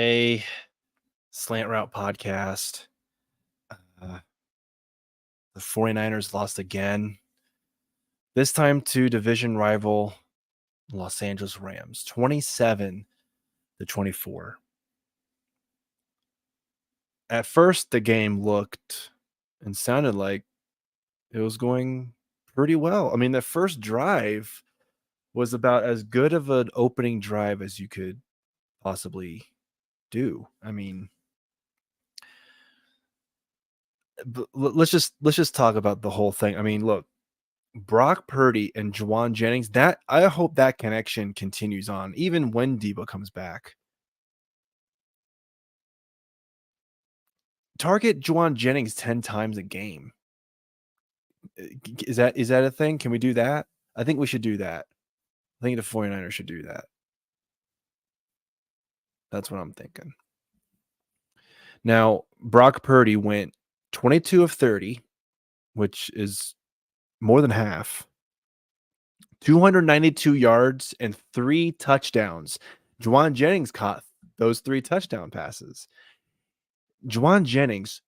Hey, Slant Route podcast. Uh, the 49ers lost again, this time to division rival Los Angeles Rams, 27-24. At first, the game looked and sounded like it was going pretty well. I mean, the first drive was about as good of an opening drive as you could possibly do. I mean, let's just talk about the whole thing. I mean, look, Brock Purdy and Jauan Jennings, that I hope that connection continues on, even when Debo comes back. Target Jauan Jennings 10 times a game. Is that a thing? Can we do that? I think we should do that. I think the 49ers should do that. That's what I'm thinking. Now, Brock Purdy went 22 of 30, which is more than half. 292 yards and 3 touchdowns. Jauan Jennings caught those 3 touchdown passes. Jauan Jennings,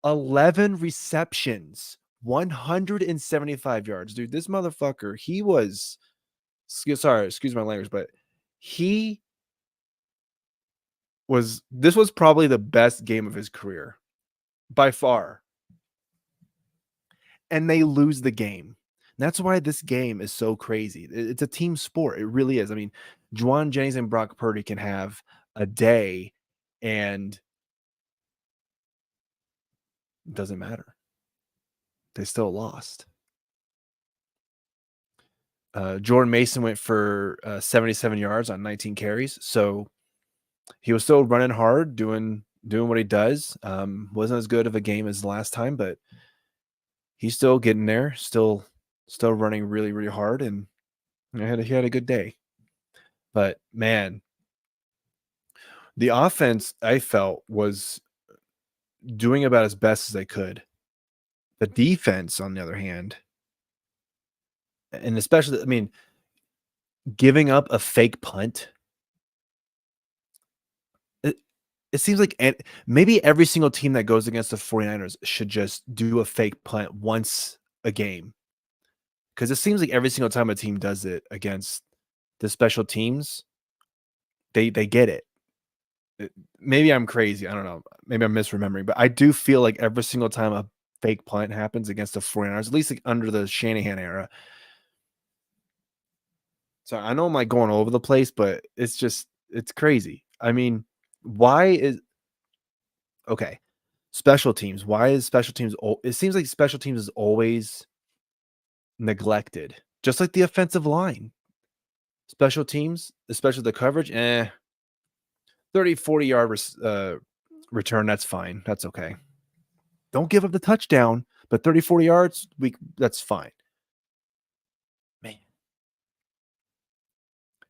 11 receptions, 175 yards. Dude, this motherfucker, he was excuse my language, but this was probably the best game of his career by far. And they lose the game. That's why this game is so crazy. It's a team sport. It really is. I mean, Jauan Jennings and Brock Purdy can have a day and it doesn't matter. They still lost. Jordan Mason went for 77 yards on 19 carries. So he was still running hard, doing what he does. Wasn't as good of a game as last time, but he's still getting there, still running really, really hard, and he had a good day. But man, the offense, I felt, was doing about as best as they could. The defense, on the other hand, and especially, I mean, giving up a fake punt. It seems like maybe every single team that goes against the 49ers should just do a fake punt once a game. Because it seems like every single time a team does it against the special teams, they get it. Maybe I'm crazy. I don't know. Maybe I'm misremembering. But I do feel like every single time a fake punt happens against the 49ers, at least like under the Shanahan era. So I know I'm like going all over the place, but it's crazy. I mean, okay, special teams. Why is special teams? It seems like special teams is always neglected, just like the offensive line. Special teams, especially the coverage, 30, 40-yard return, that's fine. That's okay. Don't give up the touchdown, but 30, 40 yards, that's fine. Man.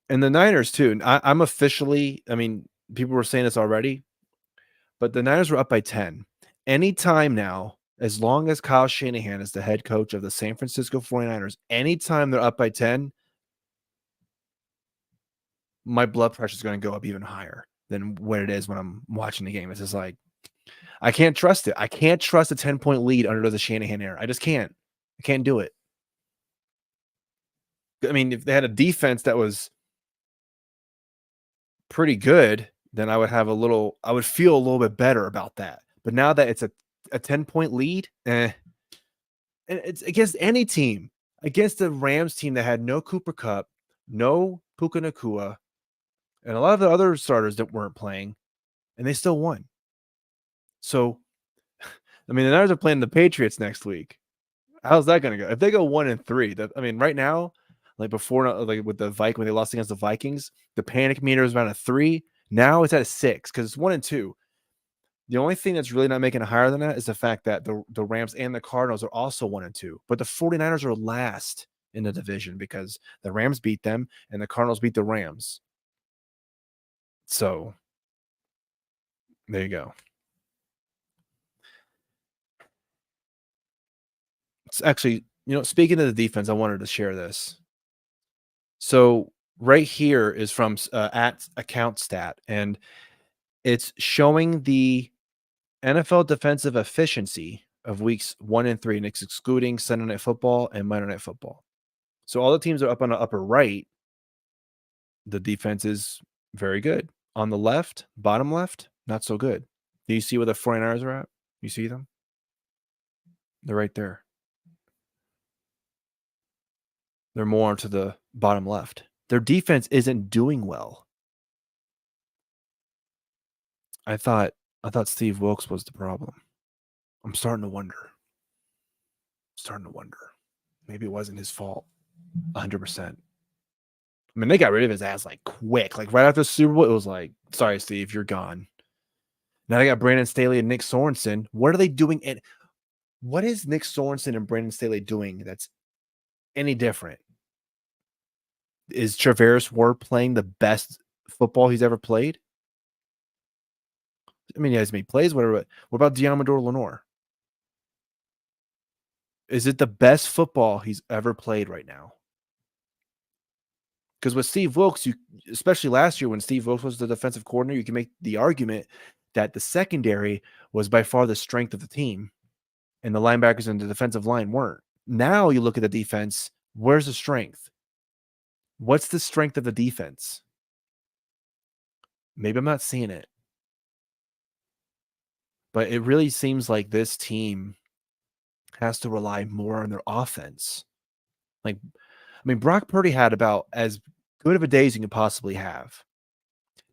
And the Niners, too. I'm officially, I mean, people were saying this already, but the Niners were up by 10. Anytime now, as long as Kyle Shanahan is the head coach of the San Francisco 49ers, anytime they're up by 10, my blood pressure is going to go up even higher than what it is when I'm watching the game. It's just like, I can't trust it. I can't trust a 10-point lead under the Shanahan era. I just can't. I can't do it. I mean, if they had a defense that was pretty good, then I would feel a little bit better about that. But now that it's a 10-point lead, and it's against any team, against the Rams team that had no Cooper Kupp, no Puka Nacua, and a lot of the other starters that weren't playing, and they still won. So, I mean, the Niners are playing the Patriots next week. How's that going to go? If they go 1-3, I mean, right now, like before, like with the when they lost against the Vikings, the panic meter is around a 3. Now it's at a 6 because it's 1-2. The only thing that's really not making it higher than that is the fact that the Rams and the Cardinals are also 1-2, but the 49ers are last in the division because the Rams beat them and the Cardinals beat the Rams. So there you go. It's actually, speaking of the defense, I wanted to share this. So right here is from at account stat, and It's showing the NFL defensive efficiency of weeks 1 and 3, and it's excluding Sunday Night Football and Monday Night Football. So all the teams are up on the upper right. The defense is very good. On the left, bottom left, not so good. Do you see where the 49ers are at? You see them? They're right there. They're more to the bottom left. Their defense isn't doing well. I thought Steve Wilkes was the problem. I'm starting to wonder. Maybe it wasn't his fault. 100%. I mean, they got rid of his ass like quick. Like right after the Super Bowl, it was like, sorry, Steve, you're gone. Now they got Brandon Staley and Nick Sorensen. What are they doing? What is Nick Sorensen and Brandon Staley doing that's any different? Is Traveris Ward playing the best football he's ever played? I mean, he has made plays, whatever. What about Diamador Lenore? Is it the best football he's ever played right now? Because with Steve Wilkes, especially last year when Steve Wilkes was the defensive coordinator, you can make the argument that the secondary was by far the strength of the team, and the linebackers and the defensive line weren't. Now you look at the defense. Where's the strength? What's the strength of the defense? Maybe I'm not seeing it. But it really seems like this team has to rely more on their offense. Like, I mean, Brock Purdy had about as good of a day as you can possibly have.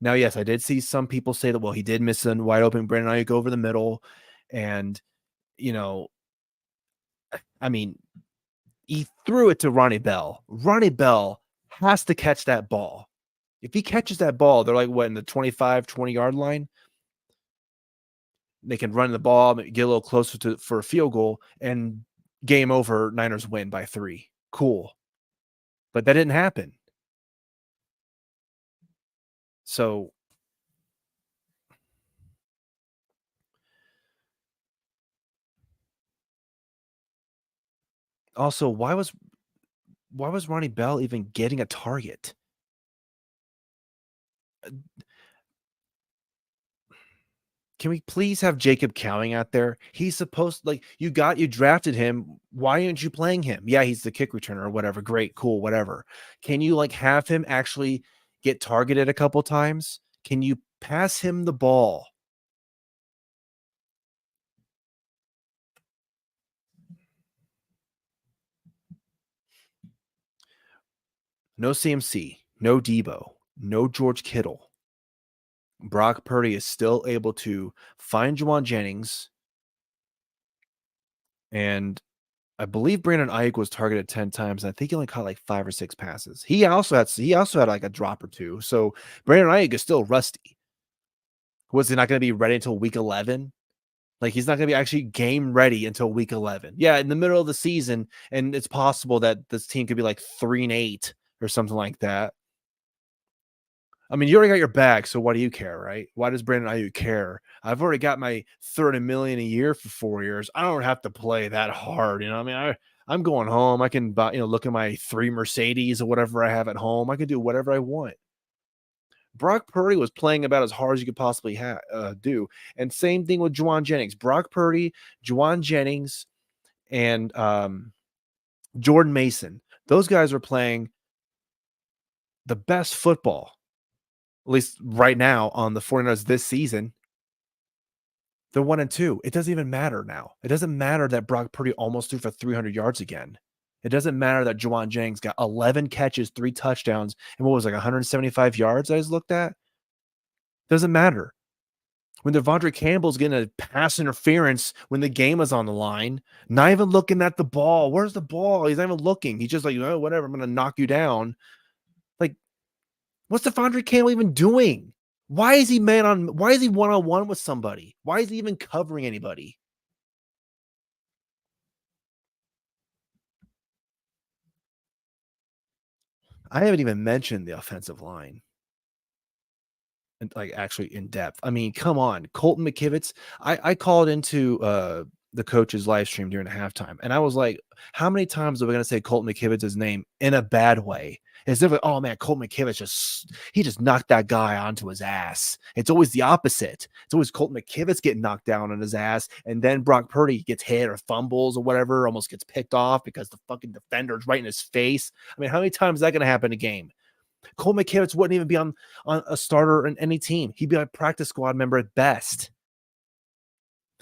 Now, yes, I did see some people say that, well, he did miss a wide open Brandon Ayuk over the middle. And, you know, I mean, he threw it to Ronnie Bell. Ronnie Bell has to catch that ball. If he catches that ball, they're like, what, in the 25, 20-yard line? They can run the ball, get a little closer for a field goal, and game over. Niners win by 3. Cool. But that didn't happen. So also, why was Ronnie Bell even getting a target? Can we please have Jacob Cowing out there? He's supposed, like, you drafted him. Why aren't you playing him? Yeah, he's the kick returner or whatever. Great, cool, whatever. Can you like have him actually get targeted a couple times? Can you pass him the ball? No CMC, no Debo, no George Kittle. Brock Purdy is still able to find Jauan Jennings, and I believe Brandon Ayuk was targeted 10 times. And I think he only caught like 5 or 6 passes. He also had like a drop or two. So Brandon Ayuk is still rusty. Was he not going to be ready until week 11? Like, he's not going to be actually game ready until week 11. Yeah, in the middle of the season, and it's possible that this team could be like 3-8 or something like that. I mean, you already got your bag, so what do you care, right? Why does Brandon Ayuk care? I've already got my $30 million a year for 4 years. I don't have to play that hard, you know. I mean, I'm going home. I can buy, look at my 3 Mercedes or whatever I have at home. I can do whatever I want. Brock Purdy was playing about as hard as you could possibly do, and same thing with Jauan Jennings. Brock Purdy, Jauan Jennings, and Jordan Mason. Those guys were playing the best football, at least right now, on the 49ers this season. They're 1-2. It doesn't even matter now. It doesn't matter that Brock Purdy almost threw for 300 yards again. It doesn't matter that Jauan Jennings got 11 catches, 3 touchdowns, and what was like 175 yards I just looked at. Doesn't matter. When Devondre Campbell's getting a pass interference when the game is on the line, not even looking at the ball. Where's the ball? He's not even looking. He's just like, oh, whatever, I'm going to knock you down. Like, what's Devondre Campbell even doing? Why is he one-on-one with somebody? Why is he even covering anybody? I haven't even mentioned the offensive line. And like actually in depth. I mean, come on. Colton McKivitz. I called into the coach's live stream during the halftime, and I was like, how many times are we going to say Colton McKivitz's name in a bad way? It's never, oh man, Colt McKivitz just knocked that guy onto his ass. It's always the opposite. It's always Colt McKivitz getting knocked down on his ass, and then Brock Purdy gets hit or fumbles or whatever, almost gets picked off because the fucking defender's right in his face. I mean, how many times is that going to happen in a game? Colt McKivitz wouldn't even be on a starter in any team. He'd be a practice squad member at best.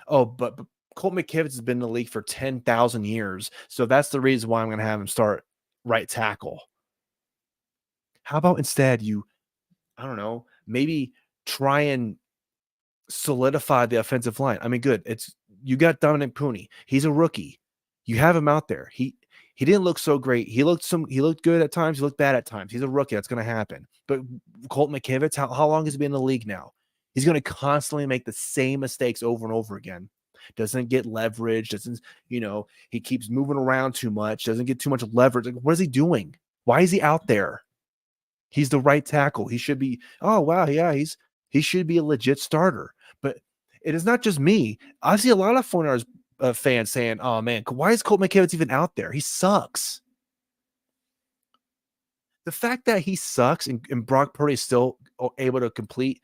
Oh, but Colt McKivitz has been in the league for 10,000 years. So that's the reason why I'm going to have him start right tackle. How about instead I don't know, maybe try and solidify the offensive line. I mean, good. You got Dominic Puni. He's a rookie. You have him out there. He didn't look so great. He looked good at times. He looked bad at times. He's a rookie. That's going to happen. But Colt McKivitz, how long has he been in the league now? He's going to constantly make the same mistakes over and over again. Doesn't get leverage. He keeps moving around too much. Doesn't get too much leverage. Like, what is he doing? Why is he out there? He's the right tackle. He should be, oh wow, yeah, he should be a legit starter. But it is not just me. I see a lot of 49ers fans saying, oh man, why is Colt McKivitz even out there? He sucks. The fact that he sucks and Brock Purdy is still able to complete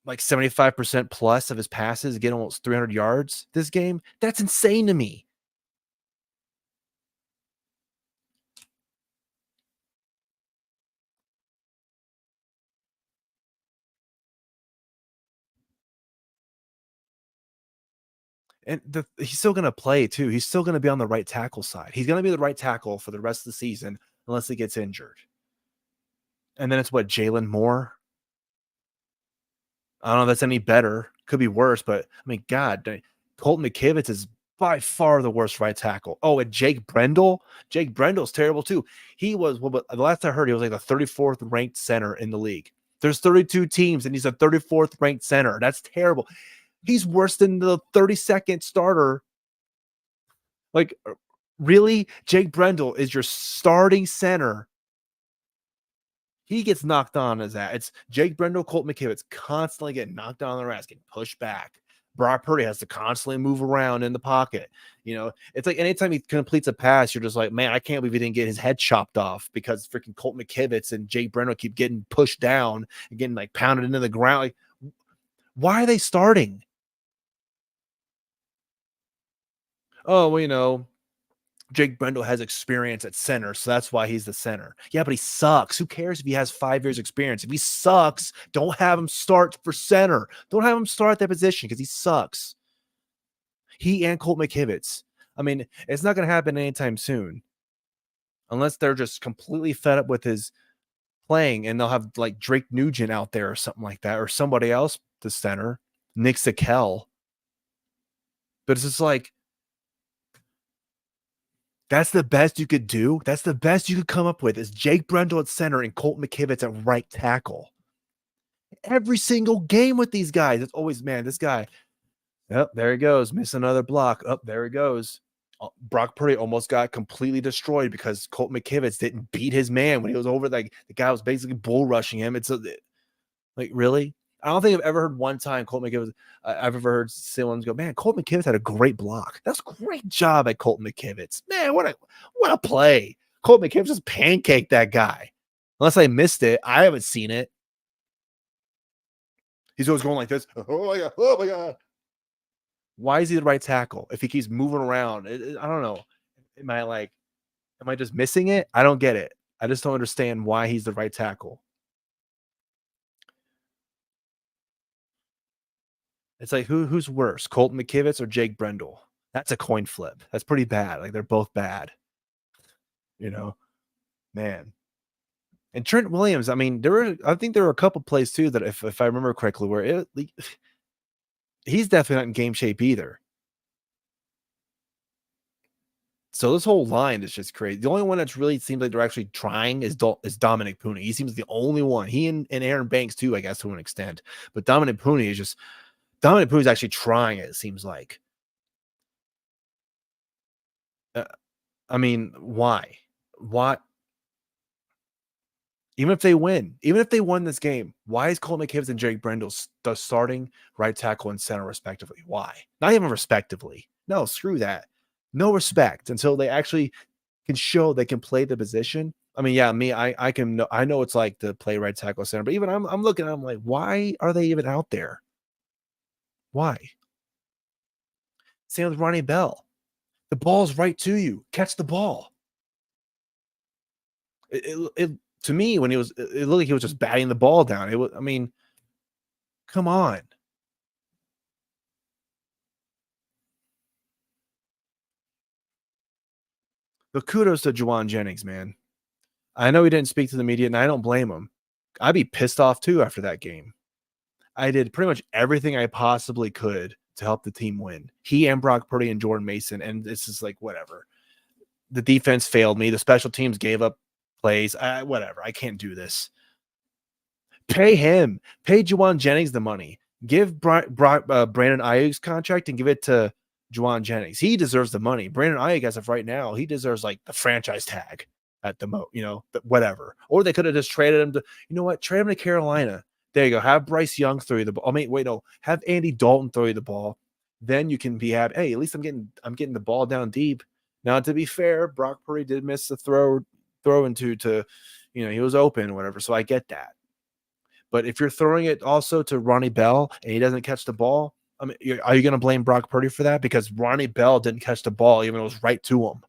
like 75% plus of his passes, get almost 300 yards this game, that's insane to me. And he's still going to play too. He's still going to be on the right tackle side. He's going to be the right tackle for the rest of the season unless he gets injured. And then it's what, Jalen Moore? I don't know if that's any better. Could be worse, but I mean, God, Colt McKivitz is by far the worst right tackle. Oh, and Jake Brendel. Jake Brendel's terrible too. He was, well, the last I heard, he was like the 34th ranked center in the league. There's 32 teams, and he's a 34th ranked center. That's terrible. He's worse than the 32nd starter. Like, really? Jake Brendel is your starting center. He gets knocked on his ass. It's Jake Brendel, Colt McKivitz constantly getting knocked on their ass, getting pushed back. Brock Purdy has to constantly move around in the pocket. It's like anytime he completes a pass, you're just like, man, I can't believe he didn't get his head chopped off because freaking Colt McKivitz and Jake Brendel keep getting pushed down and getting like pounded into the ground. Like, why are they starting? Oh, well, Jake Brendel has experience at center, so that's why he's the center. Yeah, but he sucks. Who cares if he has 5 years experience? If he sucks, don't have him start for center. Don't have him start at that position because he sucks. He and Colt McKivitz. I mean, it's not going to happen anytime soon unless they're just completely fed up with his playing and they'll have like Drake Nugent out there or something like that or somebody else to center, Nick Sakel. But it's just like, that's the best you could do. That's the best you could come up with is Jake Brendel at center and Colt McKivitz at right tackle. Every single game with these guys, it's always, man, this guy, oh, there he goes, miss another block. Oh, there he goes. Brock Purdy almost got completely destroyed because Colt McKivitz didn't beat his man when he was over. Like the guy was basically bull rushing him. Like, really? I don't think I've ever heard one time Colt McKivitz. I've ever heard someone go, man, Colt McKivitz had a great block. That's a great job at Colt McKivitz. Man, what a play. Colt McKivitz just pancaked that guy. Unless I missed it. I haven't seen it. He's always going like this. Oh my God. Oh my God. Why is he the right tackle? If he keeps moving around, I don't know. Am I just missing it? I don't get it. I just don't understand why he's the right tackle. It's like who's worse, Colt McKivitz or Jake Brendel? That's a coin flip. That's pretty bad. Like they're both bad. Man. And Trent Williams, I mean, I think there were a couple plays too that if I remember correctly, where he's definitely not in game shape either. So this whole line is just crazy. The only one that's really seems like they're actually trying is Dominic Puni. He seems the only one. He and Aaron Banks too, I guess, to an extent. But Dominic Puni is actually trying it seems like. I mean, why? What? Even if they won this game, why is Colt McKivitz and Jake Brendel the starting right tackle and center respectively? Why? Not even respectively. No, screw that. No respect until they actually can show they can play the position. I mean, yeah, me, I know it's like to play right tackle center, but even I'm looking, I'm like, why are they even out there? Why? Same with Ronnie Bell. The ball's right to you. Catch the ball. It to me when it looked like he was just batting the ball down. It was, I mean, come on. But kudos to Jauan Jennings, man. I know he didn't speak to the media, and I don't blame him. I'd be pissed off too after that game. I did pretty much everything I possibly could to help the team win. He and Brock Purdy and Jordan Mason, and it's just like whatever. The defense failed me. The special teams gave up plays. Whatever. I can't do this. Pay him. Pay Jauan Jennings the money. Give Brandon Ayuk's contract and give it to Jauan Jennings. He deserves the money. Brandon Ayuk, as of right now, he deserves like the franchise tag at the whatever. Or they could have just traded him to, you know what? Trade him to Carolina. There you go. Have Bryce Young throw you the ball. I mean, wait, no. Have Andy Dalton throw you the ball. Then you can hey, at least I'm getting the ball down deep. Now, to be fair, Brock Purdy did miss the throw into he was open or whatever. So I get that. But if you're throwing it also to Ronnie Bell and he doesn't catch the ball, I mean, are you going to blame Brock Purdy for that? Because Ronnie Bell didn't catch the ball, even though it was right to him.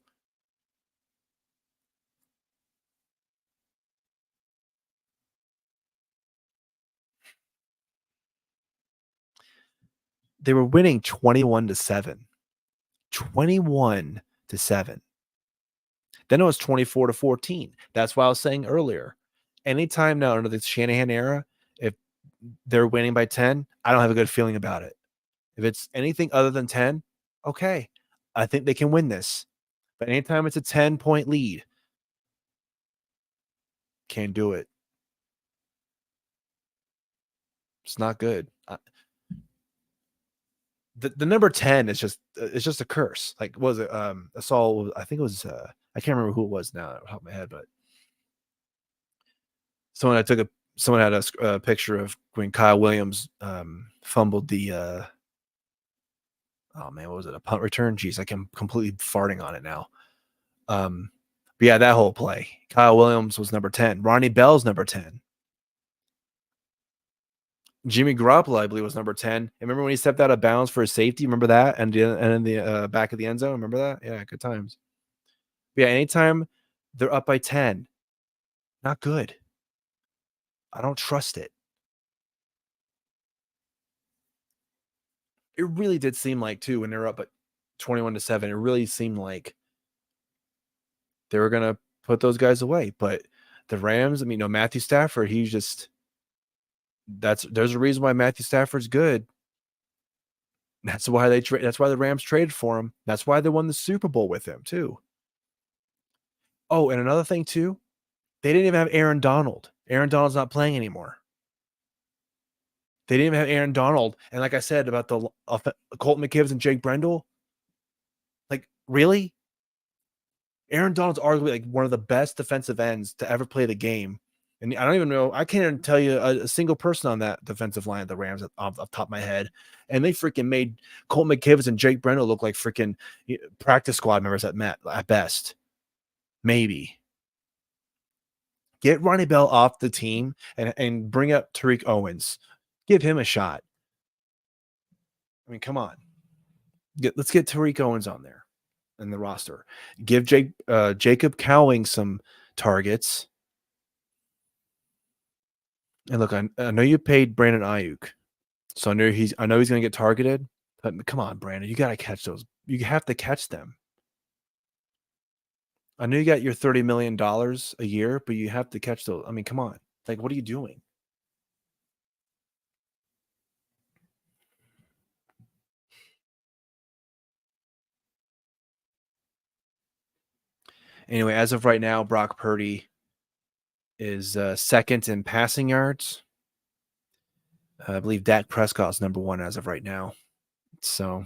They were winning 21-7. 21-7. Then it was 24-14. That's why I was saying earlier. Anytime now under the Shanahan era, if they're winning by 10, I don't have a good feeling about it. If it's anything other than 10, okay. I think they can win this. But anytime it's a 10-point lead, can't do it. It's not good. The number 10 is just it's just a curse. Like was it I saw I think it was I can't remember who it was now off the top of my head, but someone had a picture of when Kyle Williams fumbled the oh man, what was it? A punt return? Jeez, I can completely farting on it now. But yeah, that whole play. Kyle Williams was number 10. Ronnie Bell's number 10. Jimmy Garoppolo, I believe, was number 10. And remember when he stepped out of bounds for his safety? Remember that? And in the back of the end zone? Remember that? Yeah, good times. But yeah, anytime they're up by 10, not good. I don't trust it. It really did seem like, too, when they're up at 21-7, it really seemed like they were going to put those guys away. But the Rams, I mean, Matthew Stafford, he's just there's a reason why Matthew Stafford's good. That's why that's why the Rams traded for him. That's why they won the Super Bowl with him, too. Oh, and another thing, too, they didn't even have Aaron Donald. Aaron Donald's not playing anymore. They didn't even have Aaron Donald. And like I said about the Colt McKivs and Jake Brendel, like, really? Aaron Donald's arguably like one of the best defensive ends to ever play the game. And I don't even know. I can't even tell you a single person on that defensive line at the Rams off the top of my head. And they freaking made Colt McKivs and Jake Brendel look like freaking practice squad members at best. Maybe. Get Ronnie Bell off the team and bring up Tariq Owens. Give him a shot. I mean, come on. Let's get Tariq Owens on there in the roster. Give Jacob Cowing some targets. And look, I know you paid Brandon Ayuk, so I know he's going to get targeted. But come on, Brandon, you got to catch those. You have to catch them. I know you got your $30 million a year, but you have to catch those. I mean, come on. Like, what are you doing? Anyway, as of right now, Brock Purdy is second in passing yards. I believe Dak Prescott's number one as of right now. So,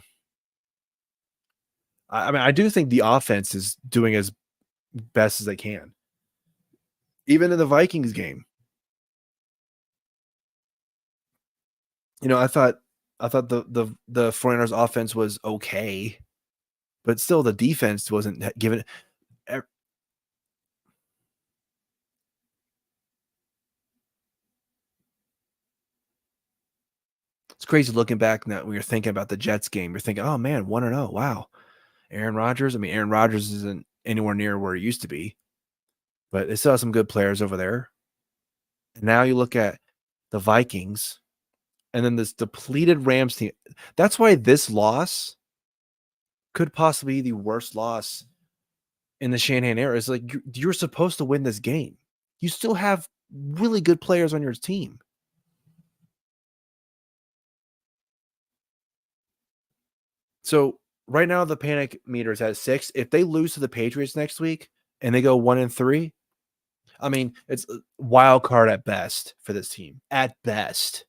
I mean, I do think the offense is doing as best as they can. Even in the Vikings game. I thought the 49ers offense was okay, but still the defense wasn't given. It's crazy looking back now when you're thinking about the Jets game. You're thinking, oh man, 1-0. Wow. Aaron Rodgers. I mean, Aaron Rodgers isn't anywhere near where he used to be, but they still have some good players over there. And now you look at the Vikings and then this depleted Rams team. That's why this loss could possibly be the worst loss in the Shanahan era. It's like you're supposed to win this game. You still have really good players on your team. So right now the panic meter is at 6. If they lose to the Patriots next week and they go 1-3, I mean, it's a wild card at best for this team. At best.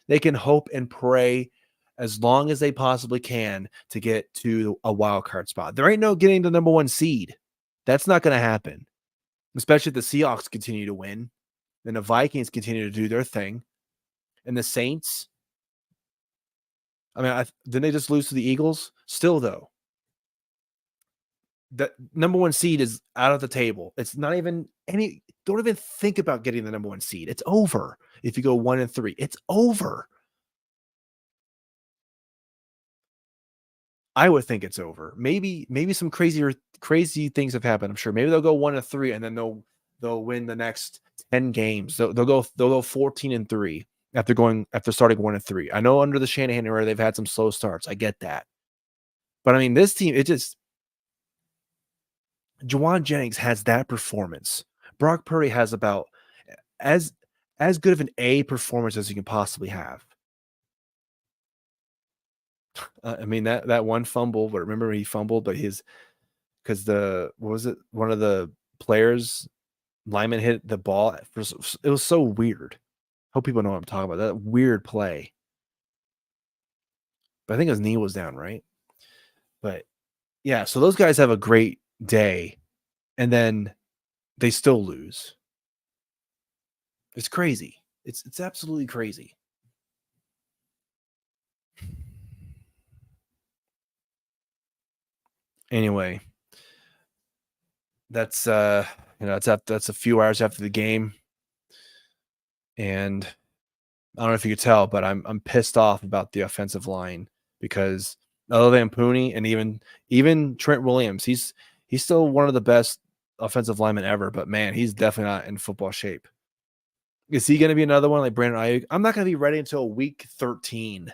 They can hope and pray as long as they possibly can to get to a wild card spot. There ain't no getting the number 1 seed. That's not going to happen. Especially if the Seahawks continue to win, then the Vikings continue to do their thing, and the Saints. I mean, didn't they just lose to the Eagles? Still, though, the number 1 seed is out of the table. It's not even any. Don't even think about getting the number 1 seed. It's over if you go 1-3. It's over. I would think it's over. Maybe some crazy things have happened. I'm sure. Maybe they'll go 1-3 and then they'll win the next 10 games. They'll go 14-3 after starting 1-3. I know under the Shanahan era they've had some slow starts. I get that. But I mean, this team, Jauan Jennings has that performance. Brock Purdy has about as good of an A performance as you can possibly have. I mean that one fumble, but remember he fumbled, but because what was it? One of the players, lineman hit the ball. It was so weird. Hope people know what I'm talking about. That weird play. But I think his knee was down, right? But yeah, so those guys have a great day, and then they still lose. It's crazy. It's absolutely crazy. Anyway, that's that's a few hours after the game, and I don't know if you could tell, but I'm pissed off about the offensive line because other than Pooney and even Trent Williams, he's still one of the best offensive linemen ever, but man, he's definitely not in football shape. Is he going to be another one like Brandon Ayuk? I'm not going to be ready until week 13.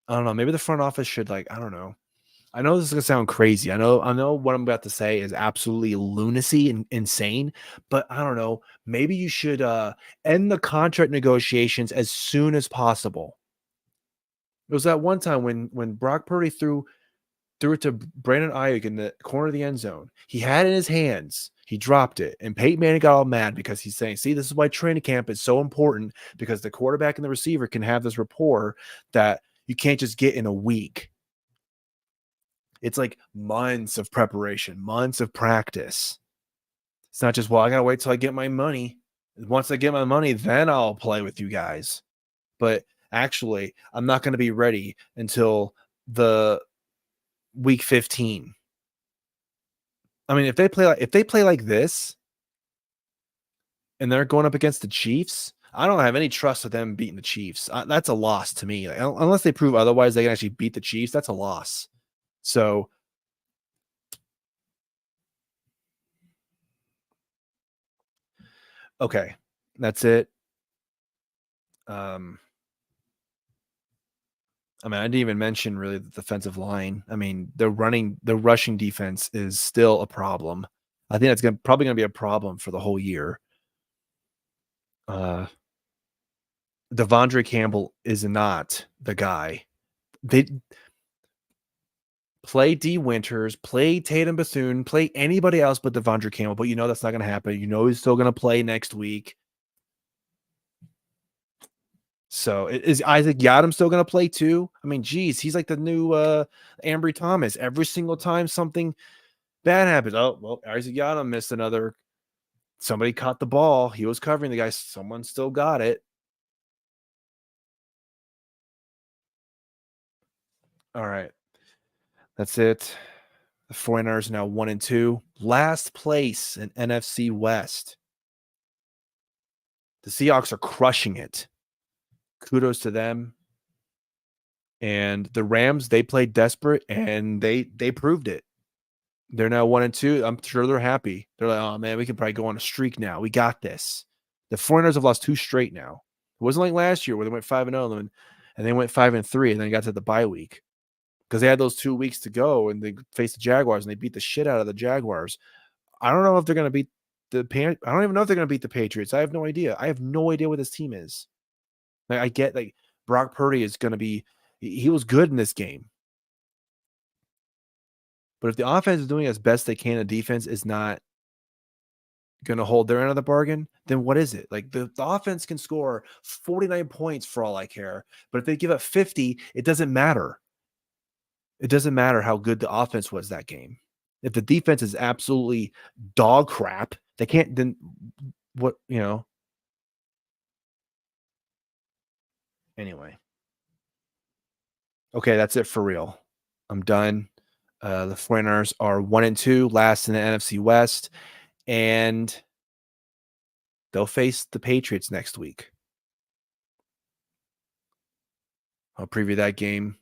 I don't know. Maybe the front office should I don't know. I know this is gonna sound crazy. I know what I'm about to say is absolutely lunacy and insane, but I don't know. Maybe you should end the contract negotiations as soon as possible. It was that one time when Brock Purdy threw it to Brandon Ayuk in the corner of the end zone. He had it in his hands. He dropped it, and Peyton Manning got all mad because he's saying, "See, this is why training camp is so important because the quarterback and the receiver can have this rapport that you can't just get in a week." It's like months of preparation, months of practice. It's not just, well, I gotta wait till I get my money. Once I get my money, then I'll play with you guys. But actually, I'm not going to be ready until the week 15. I mean, if they play like this and they're going up against the Chiefs, I don't have any trust of them beating the Chiefs. That's a loss to me. Unless they prove otherwise, they can actually beat the Chiefs. That's a loss. So okay, that's it. Um, I mean, I didn't even mention really the defensive line. I mean, the rushing defense is still a problem. I think that's probably gonna be a problem for the whole year. Uh, Devondre Campbell is not the guy. They play D Winters, play Tatum Bethune, play anybody else but Devondre Campbell, but you know that's not gonna happen. You know he's still gonna play next week. So is Isaac Yadam still going to play too? I mean, geez, he's like the new Ambry Thomas. Every single time something bad happens, oh well, Isaac Yadam missed another. Somebody caught the ball. He was covering the guy. Someone still got it. All right, that's it. The 49ers now 1-2, last place in NFC West. The Seahawks are crushing it. Kudos to them. And the Rams, they played desperate and they proved it. They're now 1-2. I'm sure they're happy. They're like, oh man, we can probably go on a streak now. We got this. The 49ers have lost 2 straight now. It wasn't like last year where they went 5-0 and they went 5-3 and then got to the bye week because they had those 2 weeks to go and they faced the Jaguars and they beat the shit out of the Jaguars. I don't know if they're going to beat I don't even know if they're going to beat the Patriots. I have no idea. I have no idea what this team is. Like, I get like Brock Purdy is going to be. He was good in this game. But if the offense is doing as best they can, the defense is not going to hold their end of the bargain, then what is it? Like the offense can score 49 points for all I care. But if they give up 50, it doesn't matter. It doesn't matter how good the offense was that game. If the defense is absolutely dog crap, they can't then what, anyway. Okay, that's it for real. I'm done. The 49ers are 1-2, last in the NFC West, and they'll face the Patriots next week. I'll preview that game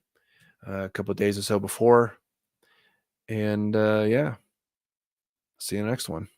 a couple of days or so before. And yeah, see you in the next one.